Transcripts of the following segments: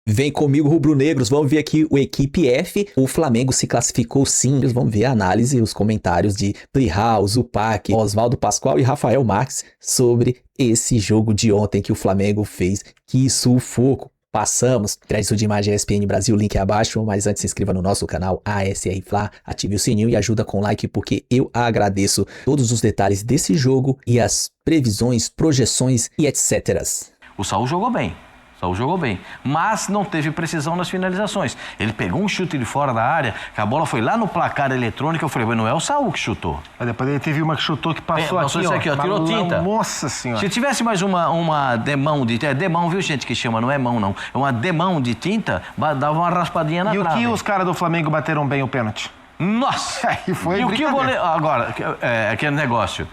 Vem comigo, rubro-negros, vamos ver aqui o Equipe F. O Flamengo se classificou sim. Vamos ver a análise e os comentários de Plihal, Zupac, Oswaldo Pascoal e Rafael Marques sobre esse jogo de ontem que o Flamengo fez. Que sufoco! Passamos. Crédito de imagem ESPN Brasil, link abaixo. Mas antes se inscreva no nosso canal ASR Fla, ative o sininho e ajuda com like porque eu agradeço todos os detalhes desse jogo e as previsões, projeções e etc. O Saul jogou bem. Mas não teve precisão nas finalizações. Ele pegou um chute de fora da área, que a bola foi lá no placar eletrônico, eu falei, mas não é o Saul que chutou. Mas depois ele teve uma que chutou que passou aqui, ó, tirou tinta. Nossa senhora. Se tivesse mais uma demão de... É demão, viu, gente, que chama, não é mão, não. É uma demão de tinta, dava uma raspadinha na trave. E o que os caras do Flamengo bateram bem o pênalti? Nossa! Aí foi e o que o goleiro... Agora, aquele negócio,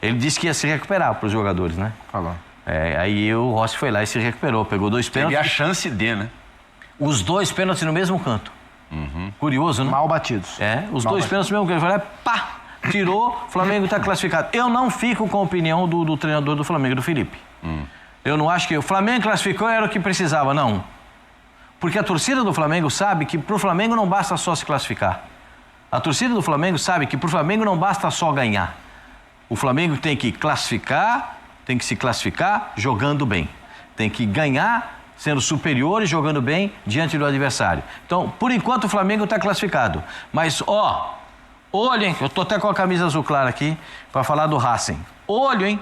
ele disse que ia se recuperar para os jogadores, né? Falou. Aí o Rossi foi lá e se recuperou, pegou 2 pênaltis. Teve a chance de, né? Os 2 pênaltis no mesmo canto. Curioso, né? Mal batidos. Os 2 pênaltis no mesmo canto. Ele falou, pá, tirou, o Flamengo está classificado. Eu não fico com a opinião do treinador do Flamengo, do Felipe. Eu não acho que o Flamengo classificou era o que precisava, não. Porque a torcida do Flamengo sabe que pro Flamengo não basta só se classificar. A torcida do Flamengo sabe que pro Flamengo não basta só ganhar. O Flamengo tem que classificar... Tem que se classificar jogando bem. Tem que ganhar sendo superior e jogando bem diante do adversário. Então, por enquanto, o Flamengo está classificado. Mas, olhem, eu estou até com a camisa azul clara aqui para falar do Racing. Olho, hein?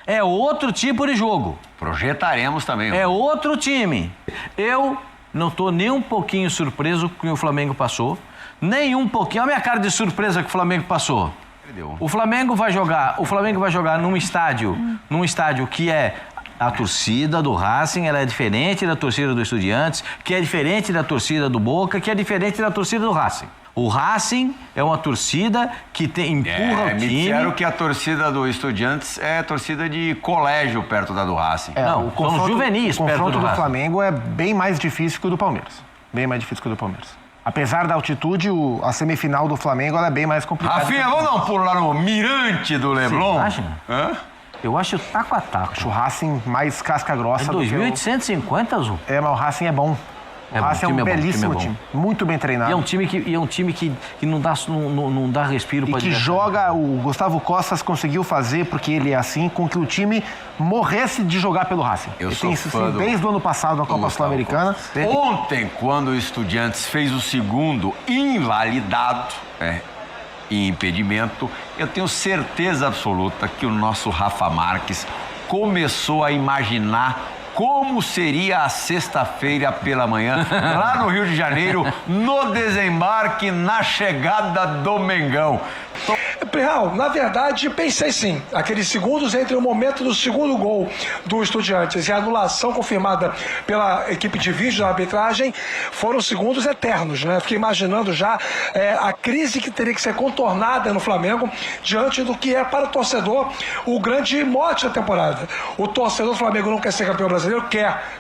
É outro tipo de jogo. Projetaremos também. É outro time. Eu não estou nem um pouquinho surpreso com o que o Flamengo passou. Nem um pouquinho. Olha a minha cara de surpresa que o Flamengo passou. O Flamengo vai jogar num estádio que é a torcida do Racing, ela é diferente da torcida do Estudiantes, que é diferente da torcida do Boca, que é diferente da torcida do Racing. O Racing é uma torcida que empurra o time. Me disseram que a torcida do Estudiantes é torcida de colégio perto da do Racing. Não, são juvenis perto do Racing. O confronto do Flamengo é bem mais difícil que o do Palmeiras. Bem mais difícil que o do Palmeiras. Apesar da altitude, a semifinal do Flamengo ela é bem mais complicada. Rafinha, vamos dar um pulo lá no Mirante do Leblon? Você acha? Eu acho taco a taco. Acho o Racing mais casca grossa. É 2.850, Azul? Mas o Racing é bom. O Racing é um belíssimo time. Muito bem treinado. E é um time que não dá respiro para que joga, o Gustavo Costas conseguiu fazer, porque ele é assim, com que o time morresse de jogar pelo Racing. Eu sou fã desde o ano passado na Copa Sul-Americana. Ontem, quando o Estudiantes fez o segundo invalidado, em impedimento, eu tenho certeza absoluta que o nosso Rafa Marques começou a imaginar como seria a sexta-feira pela manhã, lá no Rio de Janeiro, no desembarque, na chegada do Mengão. Plihal, na verdade, pensei sim. Aqueles segundos entre o momento do segundo gol do Estudiantes e a anulação confirmada pela equipe de vídeo da arbitragem foram segundos eternos, né? Fiquei imaginando já a crise que teria que ser contornada no Flamengo diante do que é para o torcedor o grande mote da temporada. O torcedor do Flamengo não quer ser campeão brasileiro?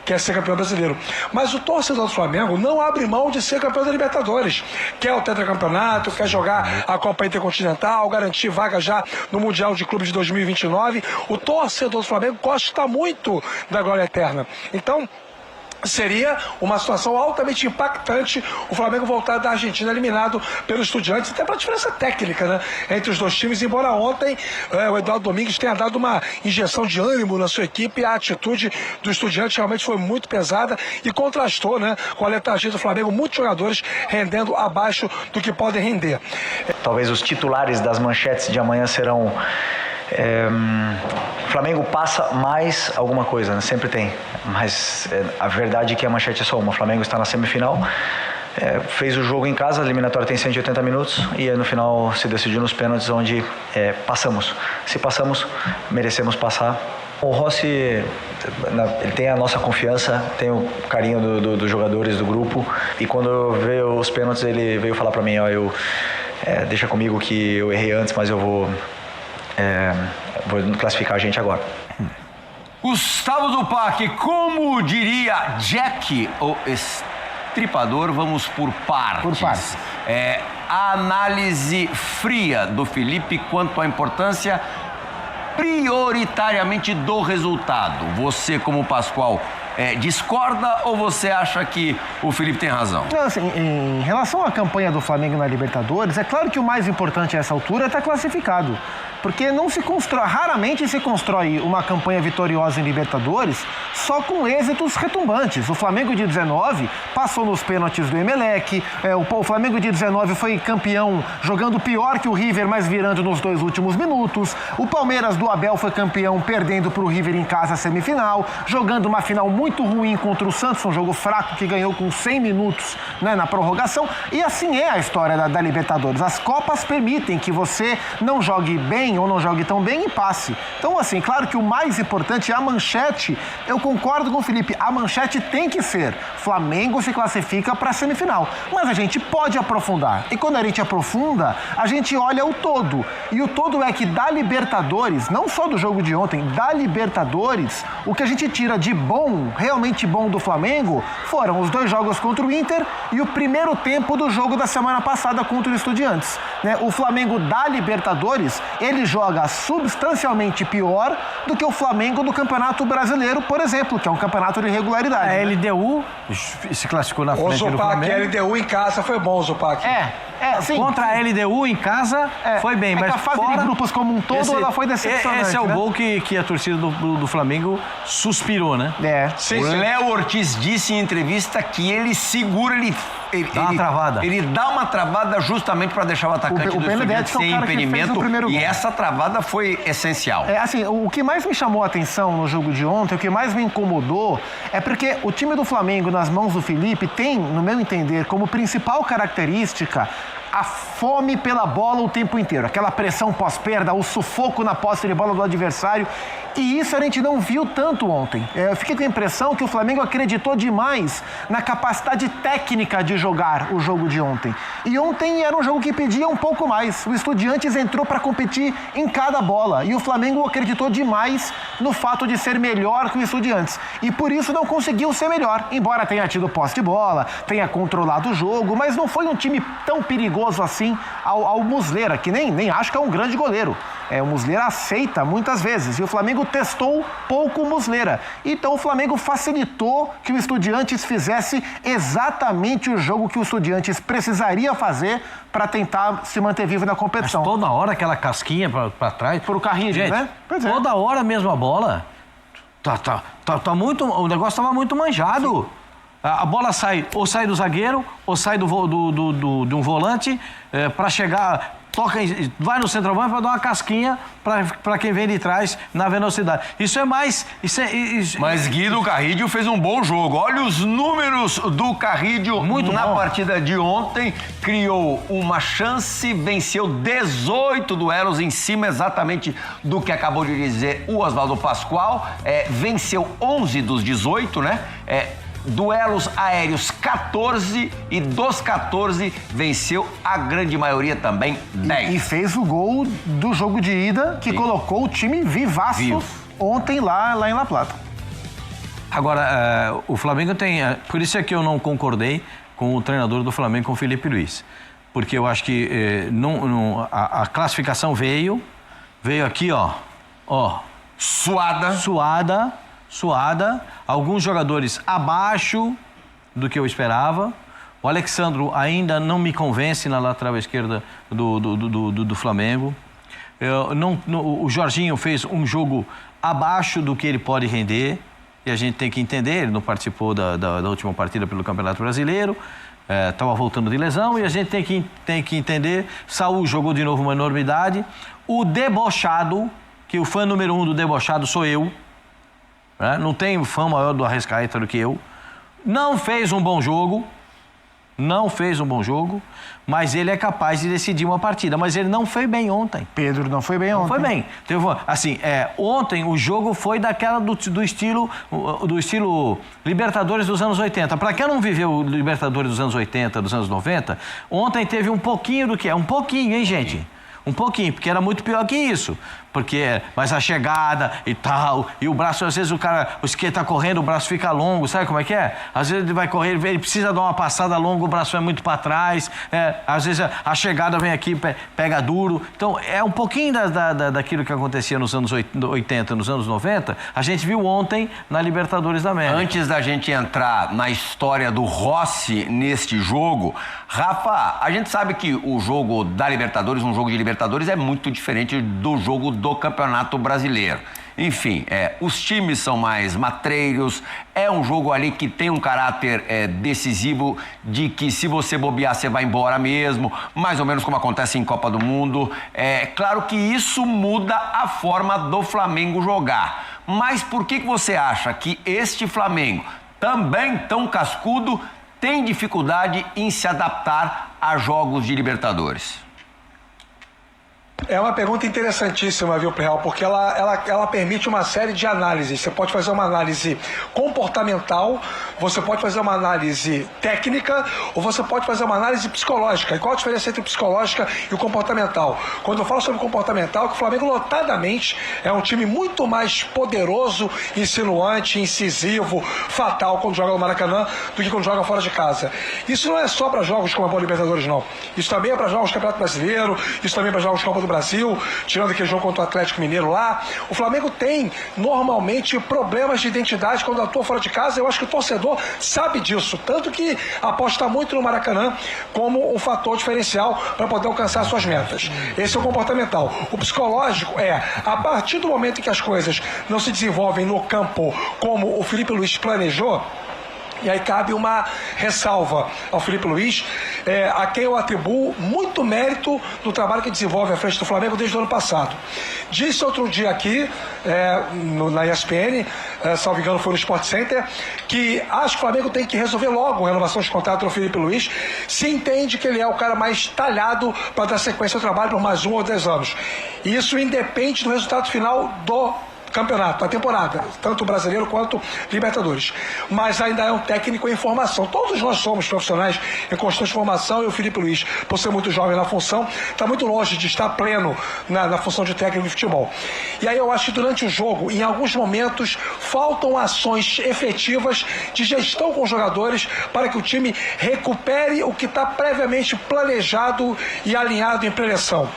Quer ser campeão brasileiro. Mas o torcedor do Flamengo não abre mão de ser campeão da Libertadores. Quer o tetracampeonato, quer jogar a Copa Intercontinental, garantir vaga já no Mundial de Clubes de 2029. O torcedor do Flamengo gosta muito da glória eterna. Então, seria uma situação altamente impactante o Flamengo voltar da Argentina eliminado pelo Estudiantes, até para a diferença técnica, né, entre os dois times, embora ontem o Eduardo Domingues tenha dado uma injeção de ânimo na sua equipe. A atitude do Estudiantes realmente foi muito pesada e contrastou, né, com a letargia do Flamengo, muitos jogadores rendendo abaixo do que podem render. Talvez os titulares das manchetes de amanhã serão Flamengo passa mais alguma coisa, né? Sempre tem, mas a verdade é que a manchete é só uma. O Flamengo está na semifinal, fez o jogo em casa, a eliminatória tem 180 minutos e no final se decidiu nos pênaltis, onde passamos. Se passamos, merecemos passar. O Rossi, ele tem a nossa confiança, tem o carinho dos jogadores do grupo, e quando veio os pênaltis ele veio falar para mim, deixa comigo que eu errei antes, mas eu vou classificar a gente agora. Gustavo Zupac, como diria Jack, o estripador, vamos por partes. Por partes. A análise fria do Felipe quanto à importância prioritariamente do resultado. Você, como Pascoal, discorda ou você acha que o Felipe tem razão? Não, assim, em relação à campanha do Flamengo na Libertadores, é claro que o mais importante a essa altura é estar classificado. Porque não se constrói, raramente se constrói uma campanha vitoriosa em Libertadores só com êxitos retumbantes. O Flamengo de 19 passou nos pênaltis do Emelec, o Flamengo de 19 foi campeão jogando pior que o River, mas virando nos 2 últimos minutos. O Palmeiras do Abel foi campeão perdendo para o River em casa a semifinal, jogando uma final muito ruim contra o Santos, um jogo fraco que ganhou com 100 minutos, né, na prorrogação. E assim é a história da Libertadores. As Copas permitem que você não jogue bem ou não jogue tão bem e passe. Então, assim, claro que o mais importante é a manchete. Eu concordo com o Felipe, a manchete tem que ser: Flamengo se classifica para a semifinal. Mas a gente pode aprofundar. E quando a gente aprofunda, a gente olha o todo. E o todo é que da Libertadores, não só do jogo de ontem, da Libertadores, o que a gente tira de bom, realmente bom do Flamengo, foram os 2 jogos contra o Inter e o primeiro tempo do jogo da semana passada contra o Estudiantes. Né? O Flamengo da Libertadores, ele joga substancialmente pior do que o Flamengo do Campeonato Brasileiro, por exemplo, que é um campeonato de regularidade. A LDU se classificou na frente do Flamengo. A LDU em casa foi bom, Zupac. Sim. Contra a LDU em casa foi bem, mas a fase fora, de grupos como um todo, ela foi decepcionante. Esse é o né? gol que a torcida do Flamengo suspirou, né? Sim, O Léo Ortiz disse em entrevista que ele segura, dá uma travada. Ele dá uma travada justamente para deixar o atacante do Estudiantes sem impedimento, e essa travada foi essencial. Assim, o que mais me chamou a atenção no jogo de ontem, o que mais me incomodou, é porque o time do Flamengo nas mãos do Felipe tem, no meu entender, como principal característica a fome pela bola o tempo inteiro. Aquela pressão pós-perda, o sufoco na posse de bola do adversário. E isso a gente não viu tanto ontem. Eu fiquei com a impressão que o Flamengo acreditou demais na capacidade técnica de jogar o jogo de ontem. E ontem era um jogo que pedia um pouco mais. O Estudiantes entrou para competir em cada bola. E o Flamengo acreditou demais no fato de ser melhor que o Estudiantes. E por isso não conseguiu ser melhor. Embora tenha tido posse de bola, tenha controlado o jogo, mas não foi um time tão perigoso assim ao Muslera, que nem acho que é um grande goleiro. O Muslera aceita muitas vezes. E o Flamengo testou pouco o Muslera. Então o Flamengo facilitou que o Estudiantes fizesse exatamente o jogo que o Estudiantes precisaria fazer para tentar se manter vivo na competição. Mas toda hora aquela casquinha para trás. Pro Carrilho, gente, né? Pois é. Toda hora mesmo a bola. Tá muito, o negócio estava muito manjado. Sim. A bola sai do zagueiro, ou sai de um volante para chegar, vai no centroavante para dar uma casquinha para quem vem de trás na velocidade. Isso é mais... Mas Guido Carrillo fez um bom jogo. Olha os números do Carrillo na partida de ontem. Criou uma chance, venceu 18 duelos em cima exatamente do que acabou de dizer o Oswaldo Pascoal. Venceu 11 dos 18, né? Duelos aéreos 14 e dos 14 venceu a grande maioria também 10. E fez o gol do jogo de ida que colocou o time vivaço ontem lá em La Plata. Agora, o Flamengo tem... por isso é que eu não concordei com o treinador do Flamengo, com o Felipe Luiz. Porque eu acho que a classificação veio aqui, ó. Suada, alguns jogadores abaixo do que eu esperava. O Alexandro ainda não me convence na lateral esquerda do Flamengo. O Jorginho fez um jogo abaixo do que ele pode render, e a gente tem que entender, ele não participou da última partida pelo Campeonato Brasileiro, estava voltando de lesão, e a gente tem que entender. Saúl jogou de novo uma enormidade. O debochado, que o fã número 1 do debochado sou eu, não tem fã maior do Arrascaeta do que eu. Não fez um bom jogo, mas ele é capaz de decidir uma partida. Mas ele não foi bem ontem. Pedro não foi bem ontem. Não foi bem. Assim, ontem o jogo foi daquela do estilo Libertadores dos anos 80. Para quem não viveu Libertadores dos anos 80, dos anos 90, ontem teve um pouquinho do que é. Um pouquinho, hein, gente? Um pouquinho, porque era muito pior que isso. mas a chegada e tal, e o braço, às vezes o skate tá correndo, o braço fica longo, sabe como é que é? Às vezes ele vai correr, ele precisa dar uma passada longa, o braço é muito para trás, às vezes a chegada vem aqui, pega duro. Então, é um pouquinho daquilo que acontecia nos anos 80, nos anos 90, a gente viu ontem na Libertadores da América. Antes da gente entrar na história do Rossi neste jogo, Rafa, a gente sabe que o jogo da Libertadores, um jogo de Libertadores, é muito diferente do jogo do Campeonato Brasileiro. Enfim, os times são mais matreiros, é um jogo ali que tem um caráter decisivo de que se você bobear, você vai embora mesmo, mais ou menos como acontece em Copa do Mundo. É claro que isso muda a forma do Flamengo jogar. Mas por que você acha que este Flamengo, também tão cascudo, tem dificuldade em se adaptar a jogos de Libertadores? É uma pergunta interessantíssima, viu, Plihal? Porque ela permite uma série de análises. Você pode fazer uma análise comportamental, você pode fazer uma análise técnica, ou você pode fazer uma análise psicológica. E qual a diferença entre o psicológica e o comportamental? Quando eu falo sobre comportamental, que o Flamengo notadamente é um time muito mais poderoso, insinuante, incisivo, fatal quando joga no Maracanã do que quando joga fora de casa. Isso não é só para jogos como a Copa Libertadores, não. Isso também é para jogos do Campeonato Brasileiro, isso também é para jogos do Copa do Brasil, tirando aquele jogo contra o Atlético Mineiro lá. O Flamengo tem, normalmente, problemas de identidade quando atua fora de casa. Eu acho que o torcedor sabe disso, tanto que aposta muito no Maracanã como um fator diferencial para poder alcançar suas metas. Esse é o comportamental. O psicológico a partir do momento em que as coisas não se desenvolvem no campo como o Felipe Luiz planejou. E aí cabe uma ressalva ao Felipe Luiz, a quem eu atribuo muito mérito no trabalho que desenvolve à frente do Flamengo desde o ano passado. Disse outro dia aqui, na ESPN, salvo engano foi no Sport Center, que acho que o Flamengo tem que resolver logo a renovação de contrato do Felipe Luiz, se entende que ele é o cara mais talhado para dar sequência ao trabalho por mais 1 ou 10 anos. E isso independe do resultado final do campeonato, a temporada, tanto brasileiro quanto Libertadores. Mas ainda é um técnico em formação. Todos nós somos profissionais em constante formação, e o Felipe Luiz, por ser muito jovem na função, está muito longe de estar pleno na função de técnico de futebol. E aí eu acho que durante o jogo, em alguns momentos, faltam ações efetivas de gestão com os jogadores para que o time recupere o que está previamente planejado e alinhado em preleção.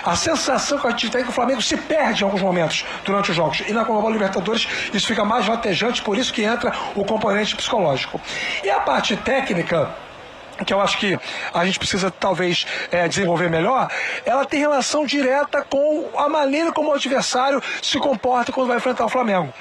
A sensação que a gente tem é que o Flamengo se perde em alguns momentos durante os jogos. E na Copa Libertadores isso fica mais latejante, por isso que entra o componente psicológico. E a parte técnica, que eu acho que a gente precisa talvez desenvolver melhor, ela tem relação direta com a maneira como o adversário se comporta quando vai enfrentar o Flamengo.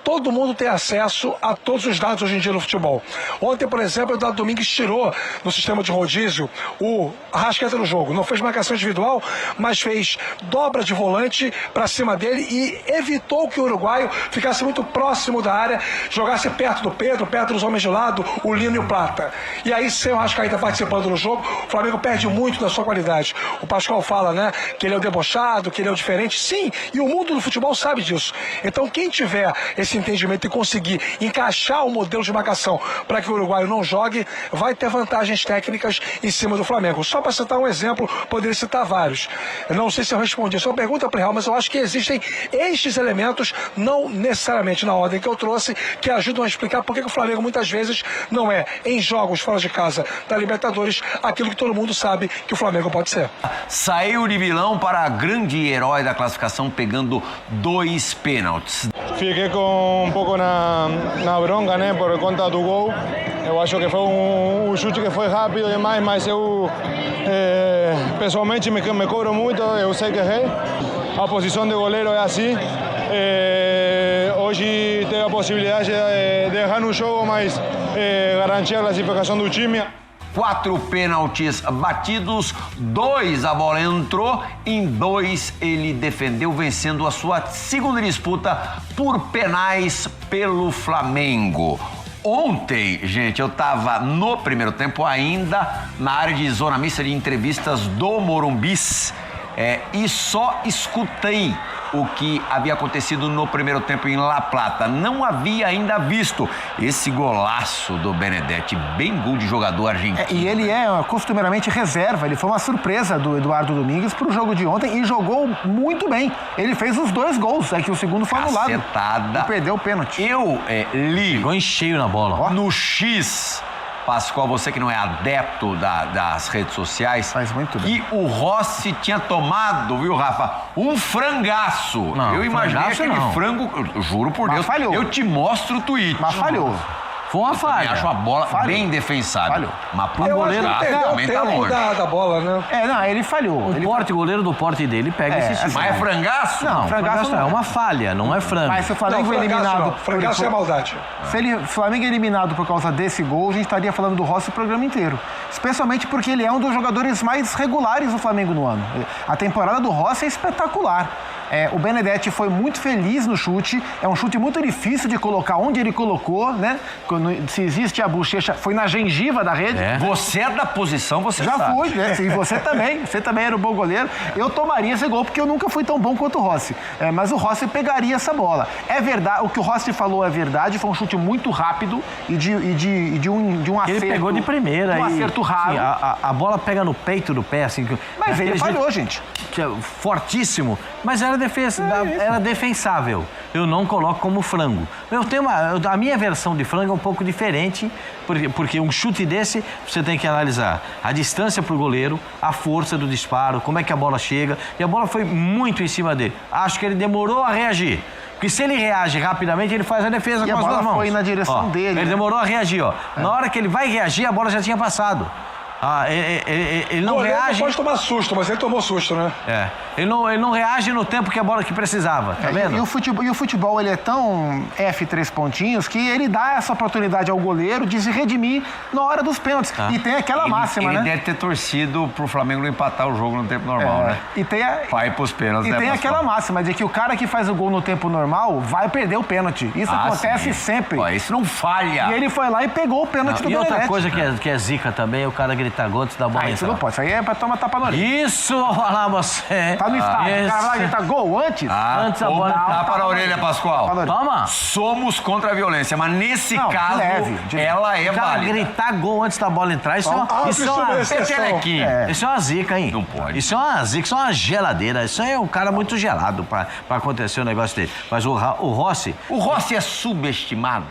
Todo mundo tem acesso a todos os dados hoje em dia no futebol. Ontem, por exemplo, o Eduardo Domingues tirou no sistema de rodízio o Arrascaeta no jogo. Não fez marcação individual, mas fez dobra de volante para cima dele e evitou que o uruguaio ficasse muito próximo da área, jogasse perto do Pedro, perto dos homens de lado, o Lino e o Plata. E aí, sem o Arrascaeta participando do jogo, o Flamengo perde muito da sua qualidade. O Pascoal fala, né, que ele é o debochado, que ele é o diferente. Sim, e o mundo do futebol sabe disso. Então, quem tiver esse entendimento e conseguir encaixar o modelo de marcação para que o uruguaio não jogue, vai ter vantagens técnicas em cima do Flamengo. Só para citar um exemplo, poderia citar vários. Eu não sei se eu respondi a sua pergunta, Plihal, mas eu acho que existem estes elementos, não necessariamente na ordem que eu trouxe, que ajudam a explicar por que o Flamengo muitas vezes não é, em jogos fora de casa da Libertadores, aquilo que todo mundo sabe que o Flamengo pode ser. Saiu de vilão para grande herói da classificação, pegando 2 pênaltis. Fiquei com um pouco na bronca, né, por conta do gol. Eu acho que foi um chute que foi rápido demais, mas eu pessoalmente me cobro muito, eu sei que errei. A posição de goleiro é assim. Hoje teve a possibilidade de errar no jogo, mas garantir a classificação do time. 4 pênaltis batidos, 2 a bola entrou, em 2 ele defendeu, vencendo a sua segunda disputa por penais pelo Flamengo. Ontem, gente, eu estava no primeiro tempo ainda na área de zona mista de entrevistas do Morumbis e só escutei o que havia acontecido no primeiro tempo em La Plata. Não havia ainda visto esse golaço do Benedetti, bem gol de jogador argentino. E ele é costumeiramente reserva, ele foi uma surpresa do Eduardo Domingues para o jogo de ontem e jogou muito bem. Ele fez os 2 gols, que o segundo foi anulado. Cacetada. E perdeu o pênalti. Eu li Pegou em cheio na bola. no X, Pascoal, você que não é adepto das redes sociais, Faz muito bem. que o Rossi tinha tomado, viu, Rafa, um frangaço. Não, eu imaginei frangaço aquele não. frango, eu juro por Mas Deus, falhou. eu te mostro o tweet. Mas falhou. Foi uma Eu falha. acho a bola Falhou. bem defensável. Falhou. Mas pro Eu acho goleiro que ele perdeu o também tá tempo longe. da bola, né? Não, ele falhou. O goleiro do porte dele pega esse tipo. Mas é frangaço? Não, frangaço não. É uma falha, não é frango. Mas se o Flamengo Não, foi frangaço eliminado... não. Frangaço é maldade. Se o Flamengo é eliminado por causa desse gol, a gente estaria falando do Rossi o programa inteiro. Especialmente porque ele é um dos jogadores mais regulares do Flamengo no ano. A temporada do Rossi é espetacular. O Benedetti foi muito feliz no chute. É um chute muito difícil de colocar onde ele colocou, né? Se existe a bochecha, foi na gengiva da rede. Você é da posição, você Já sabe. fui, né? E você também era um bom goleiro. Eu tomaria esse gol porque eu nunca fui tão bom quanto o Rossi. Mas o Rossi pegaria essa bola. É verdade, o que o Rossi falou é verdade, foi um chute muito rápido e de um acerto. Ele pegou de primeira. Um e, acerto raro. Assim, a bola pega no peito do pé, assim. Mas ele aquele falhou, jeito gente. Que é fortíssimo, mas era era defensável. Eu não coloco como frango. A minha versão de frango é um pouco diferente, porque um chute desse você tem que analisar a distância para o goleiro, a força do disparo, como é que a bola chega, e a bola foi muito em cima dele. Acho que ele demorou a reagir. Porque se ele reage rapidamente, ele faz a defesa E com a as duas bola mãos. foi na direção dele, Ele né? demorou a reagir, Na hora que ele vai reagir, a bola já tinha passado. Ele não O goleiro reage. não pode tomar susto, mas ele tomou susto, né? Ele não reage no tempo que a bola que precisava, tá vendo? E o futebol, ele é tão F3 pontinhos que ele dá essa oportunidade ao goleiro de se redimir na hora dos pênaltis. E tem aquela máxima, ele né? deve ter torcido pro Flamengo não empatar o jogo no tempo normal, né? E tem Vai pros pênaltis, E né, tem Pascoal? aquela máxima de que o cara que faz o gol no tempo normal vai perder o pênalti. Isso acontece sim. sempre. Ó, isso não falha. E ele foi lá e pegou o pênalti do E outra Benedetti. coisa que é zica também, é o cara gritar gol antes da bola Isso entrar. não pode. Isso aí é pra tomar tapa na orelha. Isso, olha lá você. Tá no estádio. O cara vai lá e grita gol antes. Antes a bola Tapa na orelha, Pascoal. Tapa na orelha. Toma. Somos contra a violência, mas nesse Não, caso, de leve. ela é O cara válida. gritar gol antes da bola entrar, isso é uma exceção. Isso é uma zica, hein? Não pode. Isso é uma zica, isso é uma geladeira. Isso é um cara muito gelado pra acontecer um negócio dele. Mas o Rossi, O Rossi é subestimado?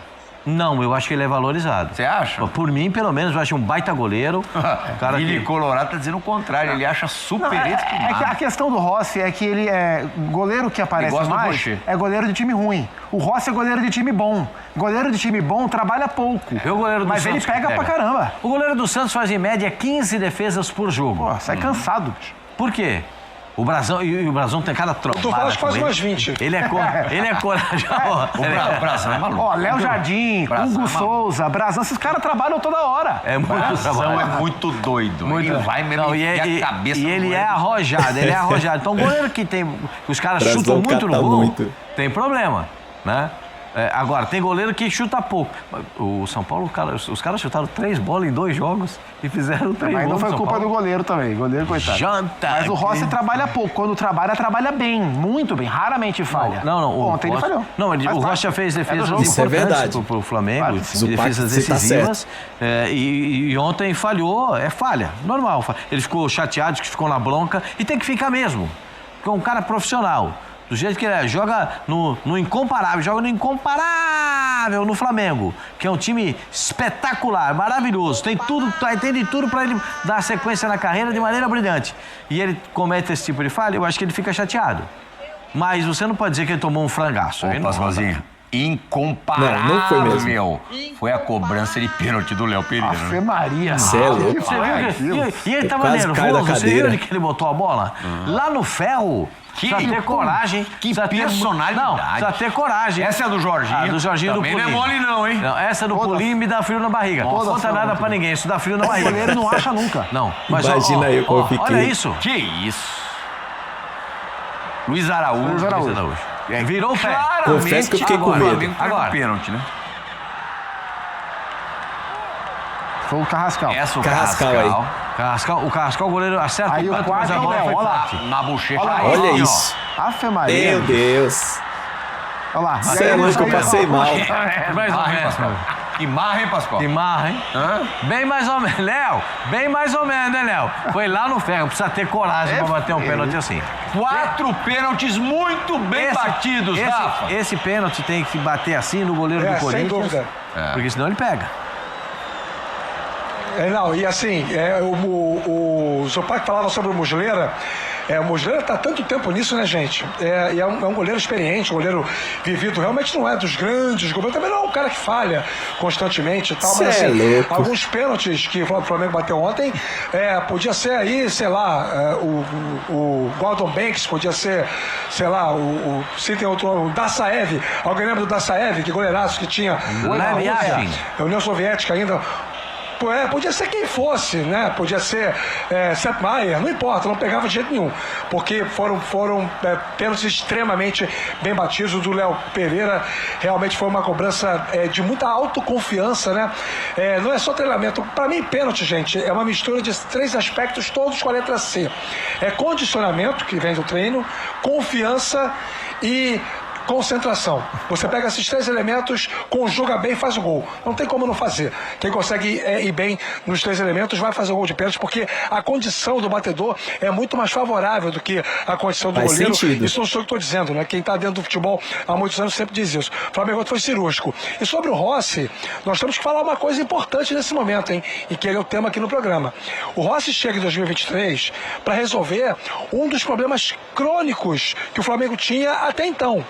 não, eu acho que ele é valorizado. Você acha? Por mim, pelo menos, eu acho um baita goleiro. O cara Billy que... Colorado tá dizendo o contrário, ele acha super Que estimado. a questão do Rossi é que ele é goleiro que aparece gosta do mais, Rocher. é goleiro de time ruim. O Rossi é goleiro de time bom. Goleiro de time bom trabalha pouco. Vê o goleiro do Mas Santos ele pega que pra caramba. O goleiro do Santos faz em média 15 defesas por jogo. Pô, sai cansado, bicho. Por quê? O Brasão tem cada trombada. Tu faz com quase ele. umas 20. Ele é corajoso. O Brasão é maluco. Ó, Léo Jardim, Brasão Hugo é maluco. Souza, Brasão, esses caras trabalham toda hora. É muito Brasão trabalho. é muito doido. Ele vai mesmo Não, enfiar a cabeça e no ele é goleiro. arrojado, ele é arrojado. Então, goleiro que tem... Os caras Brasão chutam muito no cata gol, muito. tem problema, né? Agora, tem goleiro que chuta pouco. O São Paulo, os caras chutaram 3 bolas em 2 jogos e fizeram 3 Mas gols. não foi no São culpa Paulo. do goleiro também. Goleiro, coitado. Janta. Mas o Rossi trabalha pouco. Quando trabalha bem. Muito bem. Raramente falha. Não. Ontem ele falhou. Não, Faz o parte. Rocha fez defesas jogo. Isso é importantes verdade. pro Flamengo, Claro. defesas Zupac, você tá decisivas. E ontem falhou, é falha, normal. Ele ficou chateado, que ficou na bronca e tem que ficar mesmo. Porque é um cara profissional. Do jeito que ele é, joga no incomparável, joga no incomparável no Flamengo, que é um time espetacular, maravilhoso, tem de tudo para ele dar sequência na carreira de maneira brilhante. E ele comete esse tipo de falha, eu acho que ele fica chateado. Mas você não pode dizer que ele tomou um frangaço. Ele Ô, não- Pascoalzinho, incomparável. Não foi mesmo. Foi a cobrança de pênalti do Léo Pereira. Ave né? Maria. Você é louco. Você viu que, e ele tava quase cai da nervoso, você viu cadeira. onde que ele botou a bola? Lá no ferro. Precisa ter coragem. Que precisa ter- personalidade. Não, precisa ter coragem. Essa é a do Jorginho. Ah, do Jorginho Também do não é Pulim. mole não, hein? Não, essa do Pulim me dá frio na barriga. Não Todas conta são nada muito pra bem. ninguém, isso dá frio na O barriga. goleiro não acha nunca. Não, mas Imagina aí como eu fiquei. olha isso. Que isso? Luiz Araújo. Luiz Araújo. Virou o pé. Confesso que eu fiquei com Agora, medo. O Flamengo perde Agora. o pênalti, né? foi o Carrascal. Essa, o Carrascal O Carrascal, o goleiro acerta Aí o canto, quarto mas a é o bola Léo, foi olha lá. forte. Na bochecha. Olha Assim, ó. isso. Afe Maria. Meu Deus. Olha lá. Você é louco, eu passei mal. Mais ou Marra, hein, menos. Pascoal? Que marra, hein, Pascoal? Que marra, hein? Bem mais ou menos. Léo, bem mais ou menos, né, Léo? Foi lá no ferro. Precisa ter coragem pra bater um pênalti assim. 4 pênaltis muito bem batidos, Rafa. Esse pênalti tem que bater assim no goleiro do Sem Corinthians. dúvida. Porque senão ele pega. Não, e assim, o Zupac falava sobre o Muslera. O Muslera está há tanto tempo nisso, né, gente? E é um goleiro experiente, um goleiro vivido. Realmente não é dos grandes goleiros. Também não é um cara que falha constantemente e tal. Mas Cê é assim, louco. alguns pênaltis que o Flamengo bateu ontem, podia ser aí, sei lá, o Gordon Banks, podia ser, sei lá, se tem outro nome, o Dassaev. Alguém lembra do Dassaev, que goleiraço que tinha? Lev Yashin. A União Soviética ainda. Podia ser quem fosse, né? Podia ser Sepp Maier, não importa, não pegava de jeito nenhum. Porque foram pênaltis extremamente bem batidos. O do Léo Pereira realmente foi uma cobrança de muita autoconfiança, né? Não é só treinamento. Para mim, pênalti, gente, é uma mistura de 3 aspectos, todos com a letra C. É condicionamento, que vem do treino, confiança e concentração. Você pega esses 3 elementos, conjuga bem e faz o gol. Não tem como não fazer. Quem consegue ir bem nos 3 elementos vai fazer o gol de pênalti, porque a condição do batedor é muito mais favorável do que a condição do Faz goleiro. sentido. Isso não sou eu que estou dizendo, né? Quem está dentro do futebol há muitos anos sempre diz isso. O Flamengo foi cirúrgico. E sobre o Rossi, nós temos que falar uma coisa importante nesse momento, hein? E que ele é o tema aqui no programa. O Rossi chega em 2023 para resolver um dos problemas crônicos que o Flamengo tinha até então.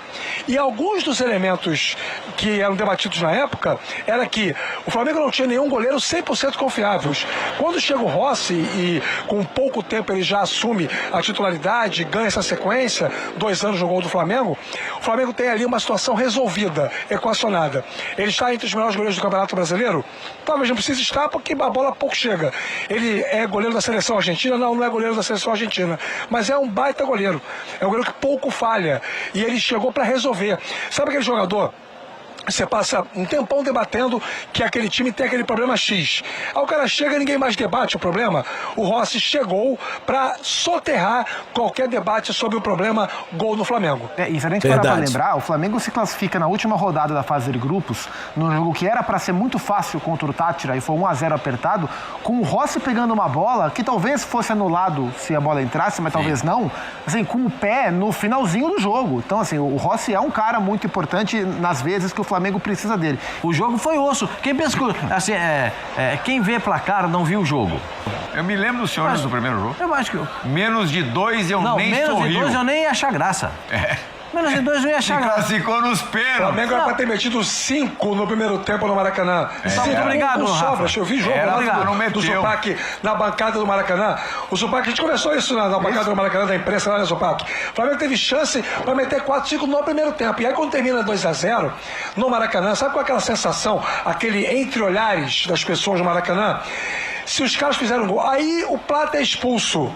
E alguns dos elementos que eram debatidos na época era que o Flamengo não tinha nenhum goleiro 100% confiável. Quando chega o Rossi e com pouco tempo ele já assume a titularidade, ganha essa sequência, 2 anos no gol do Flamengo, o Flamengo tem ali uma situação resolvida, equacionada. Ele está entre os melhores goleiros do Campeonato Brasileiro? Talvez não precise estar porque a bola pouco chega. Ele é goleiro da seleção argentina? Não é goleiro da seleção argentina. Mas é um baita goleiro. É um goleiro que pouco falha. E ele chegou para resolver. Sabe aquele jogador? Você passa um tempão debatendo que aquele time tem aquele problema X. Aí o cara chega e ninguém mais debate o problema. O Rossi chegou para soterrar qualquer debate sobre o problema gol no Flamengo. E se a gente parar pra lembrar, o Flamengo se classifica na última rodada da fase de grupos, num jogo que era para ser muito fácil contra o Tátira e foi 1-0 apertado, com o Rossi pegando uma bola que talvez fosse anulado se a bola entrasse, mas talvez não, assim, com o pé no finalzinho do jogo. Então, assim, o Rossi é um cara muito importante nas vezes que o Flamengo precisa dele. O jogo foi osso. Quem pensa que, assim, quem vê placar não viu o jogo. Eu me lembro dos senhores do primeiro jogo. Eu acho que... Menos de 2 eu Não, nem menos sorrio. de 2 eu nem ia achar graça. Menos de 2 eu não ia achar Se graça. classificou nos O pênaltis. Flamengo era para ter metido 5 no primeiro tempo no Maracanã. Muito obrigado, com Rafa. sobras. Eu vi jogo Era, lá não do meteu. Zupac na bancada do Maracanã. O Zupac, a gente conversou isso na bancada do Maracanã, da imprensa lá, né, Zupac? O Flamengo teve chance para meter 4, 5 no primeiro tempo. E aí quando termina 2-0 no Maracanã, sabe qual é aquela sensação? Aquele entre olhares das pessoas no Maracanã? Se os caras fizeram um gol, aí o Plata é expulso.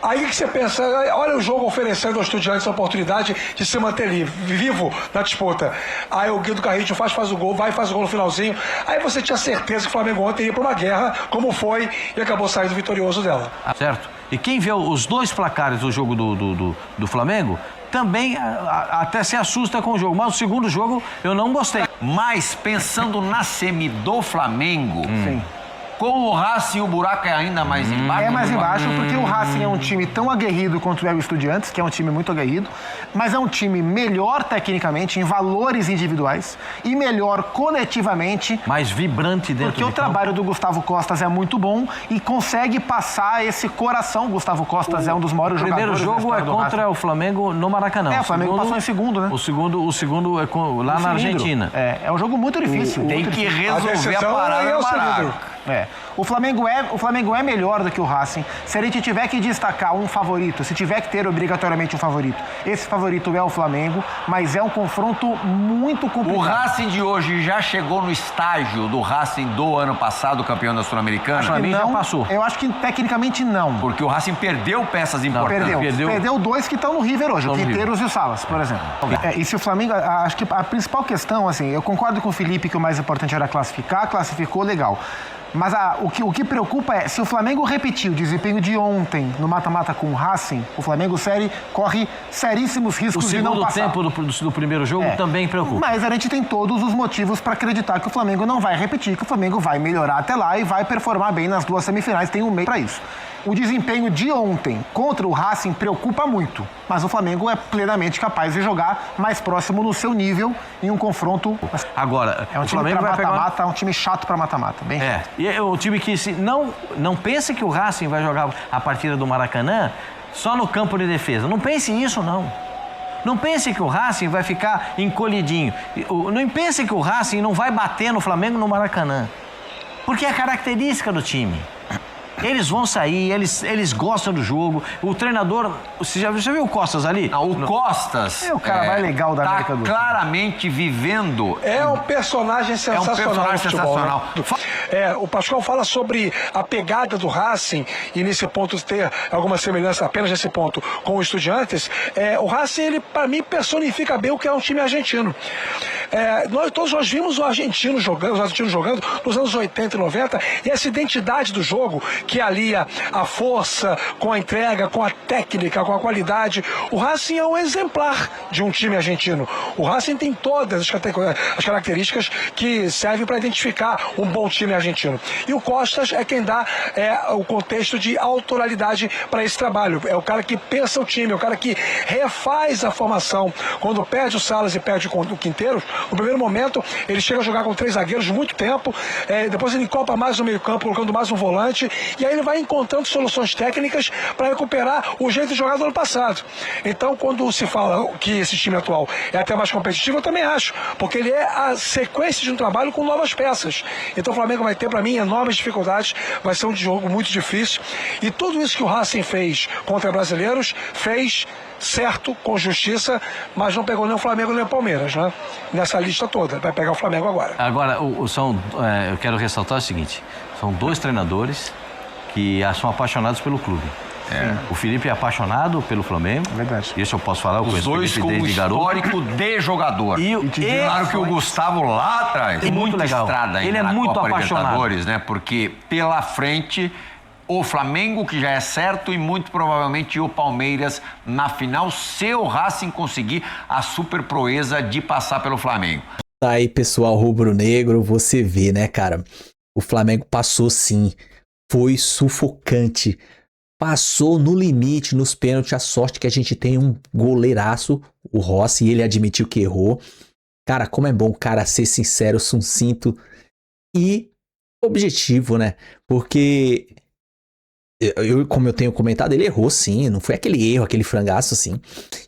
Aí que você pensa, olha o jogo oferecendo aos Estudiantes a oportunidade de se manter ali, vivo na disputa. Aí o Guido Carrillo faz o gol, faz o gol no finalzinho. Aí você tinha certeza que o Flamengo ontem ia para uma guerra, como foi, e acabou saindo vitorioso dela. Certo? E quem vê os 2 placares do jogo do Flamengo, também até se assusta com o jogo. Mas o segundo jogo eu não gostei. Mas pensando na semi do Flamengo... Com o Racing, o buraco é ainda mais embaixo. É mais embaixo, porque o Racing é um time tão aguerrido quanto é o Estudiantes, que é um time muito aguerrido, mas é um time melhor tecnicamente, em valores individuais, e melhor coletivamente. Mais vibrante dentro porque o trabalho do Gustavo Costas é muito bom e consegue passar esse coração. O Gustavo Costas é um dos maiores jogadores. O primeiro jogo é contra o Flamengo no Maracanã. O Flamengo passou em segundo, né? O segundo é lá na Argentina. É um jogo muito difícil. Tem que resolver a parada do Maracanã. O Flamengo é melhor do que o Racing. Se a gente tiver que destacar um favorito, se tiver que ter obrigatoriamente um favorito, esse favorito é o Flamengo, mas é um confronto muito complicado. O Racing de hoje já chegou no estágio do Racing do ano passado, campeão da Sul-Americana? Pra mim já passou. Eu acho que tecnicamente não. Porque o Racing perdeu peças importantes. Perdeu 2 que estão no River hoje, o Quinteiros e o Salas, por exemplo. E se o Flamengo, acho que a principal questão, assim, eu concordo com o Felipe que o mais importante era classificar, classificou, legal. Mas o que preocupa é, se o Flamengo repetir o desempenho de ontem no mata-mata com o Racing, o Flamengo corre seríssimos riscos de não passar. O segundo tempo do primeiro jogo também preocupa. Mas a gente tem todos os motivos para acreditar que o Flamengo não vai repetir, que o Flamengo vai melhorar até lá e vai performar bem nas 2 semifinais, tem um mês para isso. O desempenho de ontem contra o Racing preocupa muito, mas o Flamengo é plenamente capaz de jogar mais próximo no seu nível em um confronto. Agora, é um time para mata-mata, é um time chato para mata-mata. E é o time que não pense que o Racing vai jogar a partida do Maracanã só no campo de defesa. Não pense nisso, não. Não pense que o Racing vai ficar encolhidinho. Não pense que o Racing não vai bater no Flamengo no Maracanã. Porque é a característica do time. Eles vão sair, eles gostam do jogo. O treinador... Você já viu o Costas ali? Não, o Costas... É o cara mais legal da América do Sul. Claramente vivendo... É um personagem sensacional. O Pascoal fala sobre a pegada do Racing e nesse ponto ter alguma semelhança apenas nesse ponto com o Estudiantes. O Racing, ele para mim personifica bem o que é um time argentino. Nós vimos os argentinos jogando nos anos 80 e 90 e essa identidade do jogo que alia a força com a entrega, com a técnica, com a qualidade. O Racing é um exemplar de um time argentino. O Racing tem todas as características que servem para identificar um bom time argentino. E o Costas é quem dá o contexto de autoralidade para esse trabalho. É o cara que pensa o time, é o cara que refaz a formação. Quando perde o Salas e perde o Quinteiros, no primeiro momento ele chega a jogar com 3 zagueiros muito tempo, depois ele encopa mais no meio campo, colocando mais um volante, e aí ele vai encontrando soluções técnicas para recuperar o jeito de jogar do ano passado. Então, quando se fala que esse time atual é até mais competitivo, eu também acho, porque ele é a sequência de um trabalho com novas peças. Então o Flamengo vai ter, para mim, enormes dificuldades, vai ser um jogo muito difícil, e tudo isso que o Racing fez contra brasileiros, fez certo, com justiça, mas não pegou nem o Flamengo nem o Palmeiras, né? Nessa lista toda, vai pegar o Flamengo agora. Agora, eu quero ressaltar o seguinte, são 2 treinadores que são apaixonados pelo clube. O Felipe é apaixonado pelo Flamengo. Verdade. Isso eu posso falar. Os dois com histórico de jogador. Claro que o Gustavo lá atrás. É muito legal. Estrada Ele é muito Copa apaixonado. Libertadores, né? Porque pela frente o Flamengo, que já é certo, e muito provavelmente o Palmeiras na final, se o Racing conseguir a super proeza de passar pelo Flamengo. Tá aí, pessoal rubro-negro, você vê, né, cara? O Flamengo passou sim. Foi sufocante. Passou no limite, nos pênaltis. A sorte que a gente tem um goleiraço, o Rossi, e ele admitiu que errou. Cara, como é bom o cara ser sincero, sucinto e objetivo, né? Porque, como eu tenho comentado, ele errou sim. Não foi aquele erro, aquele frangaço assim.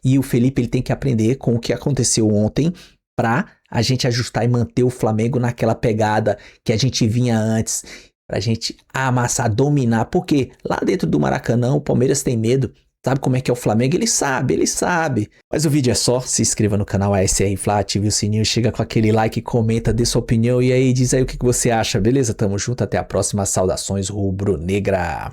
E o Felipe, ele tem que aprender com o que aconteceu ontem pra a gente ajustar e manter o Flamengo naquela pegada que a gente vinha antes. Pra gente amassar, dominar, porque lá dentro do Maracanã o Palmeiras tem medo, sabe como é que é o Flamengo? Ele sabe. Mas o vídeo é só, se inscreva no canal ASR Fla, ative o sininho, chega com aquele like, comenta, dê sua opinião e aí diz aí o que você acha, beleza? Tamo junto, até a próxima, saudações rubro-negra.